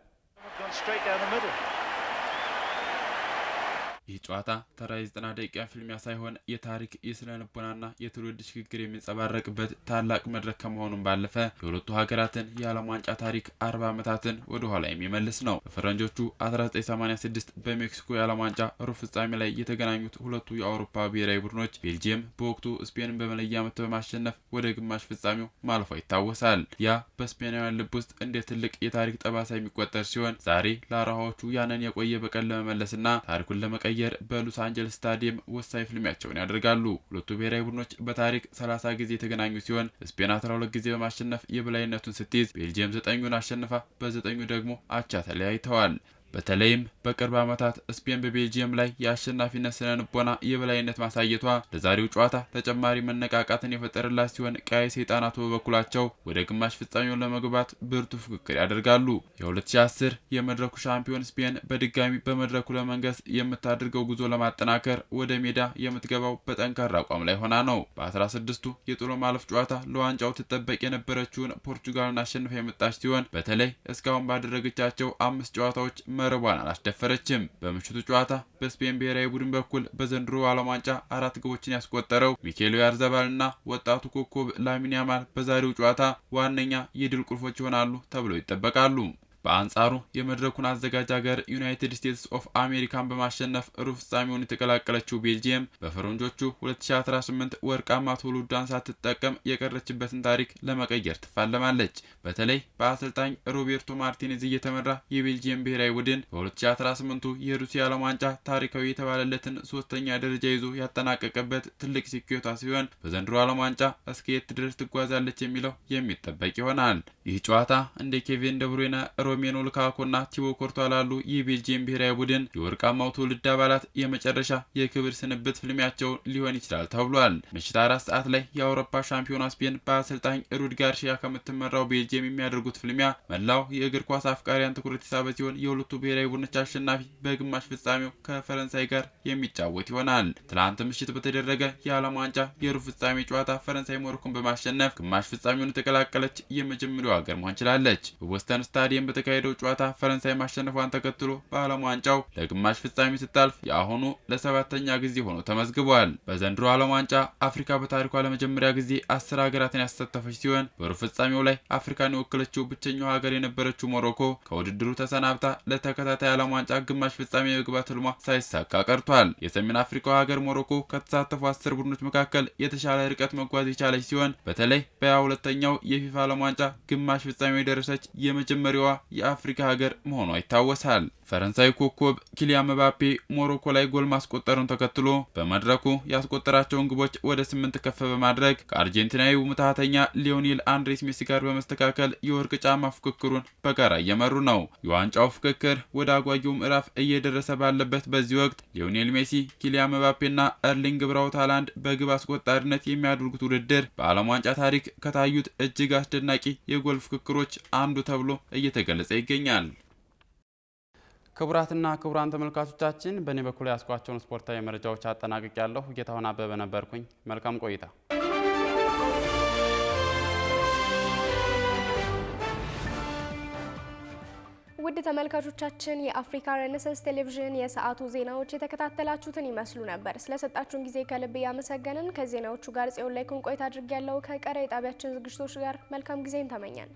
ይህ ጨዋታ ተራ የ90 ደቂቃ ፍልሚያ ሳይሆን የታሪክ የስነ ልቦናና የትውልድ ሽግግር የሚንጸባረቅበት ታላቅ መድረክ ከመሆኑም ባለፈ የሁለቱ ሀገራትን የዓለም ዋንጫ ታሪክ 40 ዓመታትን ወደ ኋላ የሚመልስ ነው። በፈረንጆቹ 1986 በሜክሲኮ የዓለም ዋንጫ ሩብ ፍጻሜ ላይ የተገናኙት ሁለቱ የአውሮፓ ብሔራዊ ቡድኖች ቤልጅየም በወቅቱ ስፔንን በመለያ ምት በማሸነፍ ወደ ግማሽ ፍጻሜው ማለፏ ይታወሳል። ያ በስፔናውያን ልብ ውስጥ እንደ ትልቅ የታሪክ ጠባሳ የሚቆጠር ሲሆን ዛሬ ለአራሃዎቹ ያንን የቆየ በቀል ለመመለስና ታሪኩን ለመቀየር በሎስ አንጀለስ ስታዲየም ወሳኝ ፍልሚያቸውን ያደርጋሉ። ሁለቱ ብሔራዊ ቡድኖች በታሪክ 30 ጊዜ የተገናኙ ሲሆን ስፔን 12 ጊዜ በማሸነፍ የበላይነቱን ስትይዝ ቤልጅየም 9ን አሸንፋ በ9 ደግሞ አቻ ተለያይተዋል። በተለይም በቅርብ ዓመታት ስፔን በቤልጂየም ላይ የአሸናፊነት ስነ ልቦና የበላይነት ማሳየቷ ለዛሬው ጨዋታ ተጨማሪ መነቃቃትን የፈጠረላት ሲሆን ቀይ ሰይጣናቱ በበኩላቸው ወደ ግማሽ ፍጻሜው ለመግባት ብርቱ ፍክክር ያደርጋሉ። የ2010 የመድረኩ ሻምፒዮን ስፔን በድጋሚ በመድረኩ ለመንገስ የምታደርገው ጉዞ ለማጠናከር ወደ ሜዳ የምትገባው በጠንካራ አቋም ላይ ሆና ነው። በ16ቱ የጥሎ ማለፍ ጨዋታ ለዋንጫው ትጠበቅ የነበረችውን ፖርቹጋልን አሸንፋ የመጣች ሲሆን በተለይ እስካሁን ባደረገቻቸው 5 ጨዋታዎች መረቧን አላስደፈረችም። በምሽቱ ጨዋታ በስፔን ብሔራዊ ቡድን በኩል በዘንድሮ ዓለም ዋንጫ 4 ግቦችን ያስቆጠረው ሚኬሎ ያርዘባልና ወጣቱ ኮከብ ላሚን ያማል በዛሬው ጨዋታ ዋነኛ የድል ቁልፎች ይሆናሉ ተብለው ይጠበቃሉ። በአንጻሩ የመድረኩን አዘጋጅ ሀገር ዩናይትድ ስቴትስ ኦፍ አሜሪካን በማሸነፍ ሩብ ፍጻሜውን የተቀላቀለችው ቤልጂየም በፈረንጆቹ 2018 ወርቃማ ትውልዷን ሳትጠቀም የቀረችበትን ታሪክ ለመቀየር ትፋለማለች። በተለይ በአሰልጣኝ ሮቤርቶ ማርቲኔዝ እየተመራ የቤልጂየም ብሔራዊ ቡድን በ2018 የሩሲያ ዓለም ዋንጫ ታሪካዊ የተባለለትን 3ኛ ደረጃ ይዞ ያጠናቀቀበት ትልቅ ስኬቷ ሲሆን በዘንድሮ ዓለም ዋንጫ እስከ የት ድረስ ትጓዛለች የሚለው የሚጠበቅ ይሆናል። ይህ ጨዋታ እንደ ኬቪን ደብሩይነ ሮሜሎ ሉካኩና ቲቦ ኮርቷ ላሉ የቤልጂየም ብሔራዊ ቡድን የወርቃማው ትውልድ አባላት የመጨረሻ የክብር ስንብት ፍልሚያቸው ሊሆን ይችላል ተብሏል። ምሽት 4 ሰዓት ላይ የአውሮፓ ሻምፒዮኗ ስፔን በአሰልጣኝ ሩድ ጋርሺያ ከምትመራው ቤልጂየም የሚያደርጉት ፍልሚያ መላው የእግር ኳስ አፍቃሪያን ትኩረት የሳበ ሲሆን የሁለቱ ብሔራዊ ቡድኖች አሸናፊ በግማሽ ፍጻሜው ከፈረንሳይ ጋር የሚጫወት ይሆናል። ትላንት ምሽት በተደረገ የዓለም ዋንጫ የሩብ ፍጻሜ ጨዋታ ፈረንሳይ ሞሮኮን በማሸነፍ ግማሽ ፍጻሜውን የተቀላቀለች የመጀመሪያው ሀገር መሆን ችላለች። በቦስተን ስታዲየም በተካሄደው ጨዋታ ፈረንሳይ ማሸነፏን ተከትሎ በዓለም ዋንጫው ለግማሽ ፍጻሜ ስታልፍ የአሁኑ ለ7ኛ ጊዜ ሆኖ ተመዝግቧል። በዘንድሮ ዓለም ዋንጫ አፍሪካ በታሪኳ ለመጀመሪያ ጊዜ 10 ሀገራትን ያሳተፈች ሲሆን በሩብ ፍጻሜው ላይ አፍሪካን የወከለችው ብቸኛው ሀገር የነበረችው ሞሮኮ ከውድድሩ ተሰናብታ ለተከታታይ ዓለም ዋንጫ ግማሽ ፍጻሜ የመግባት ህልሟ ሳይሳካ ቀርቷል። የሰሜን አፍሪካው ሀገር ሞሮኮ ከተሳተፉ 10 ቡድኖች መካከል የተሻለ ርቀት መጓዝ የቻለች ሲሆን በተለይ በ22ኛው የፊፋ ዓለም ዋንጫ ግማሽ ፍጻሜ የደረሰች የመጀመሪያዋ የአፍሪካ ሀገር መሆኗ ይታወሳል። ፈረንሳይ ኮከብ ኪሊያን ምባፔ ሞሮኮ ላይ ጎል ማስቆጠሩን ተከትሎ በመድረኩ ያስቆጠራቸውን ግቦች ወደ 8 ከፍ በማድረግ ከአርጀንቲናዊው ምትሃተኛ ሊዮኔል አንድሬስ ሜሲ ጋር በመስተካከል የወርቅ ጫማ ፉክክሩን በጋራ እየመሩ ነው። የዋንጫው ፉክክር ወደ አጓጊው ምዕራፍ እየደረሰ ባለበት በዚህ ወቅት ሊዮኔል ሜሲ፣ ኪሊያን ምባፔና ኤርሊንግ ብራውት ሃላንድ በግብ አስቆጣሪነት የሚያደርጉት ውድድር በዓለም ዋንጫ ታሪክ ከታዩት እጅግ አስደናቂ የጎል ፉክክሮች አንዱ ተብሎ እየተገለጸ ይገኛል። ክቡራትና ክቡራን ተመልካቾቻችን በእኔ በኩል ያስኳቸውን ስፖርታዊ መረጃዎች አጠናቅቄያለሁ። ጌታሁን አበበ ነበርኩኝ። መልካም ቆይታ። ውድ ተመልካቾቻችን የአፍሪካ ሬኔሳንስ ቴሌቪዥን የሰዓቱ ዜናዎች የተከታተላችሁትን ይመስሉ ነበር። ስለሰጣችሁን ጊዜ ከልብ ያመሰገንን። ከዜናዎቹ ጋር ጽዮን ላይ ቆይታ አድርጌያለሁ። ከቀሪ የጣቢያችን ዝግጅቶች ጋር መልካም ጊዜን ተመኘን።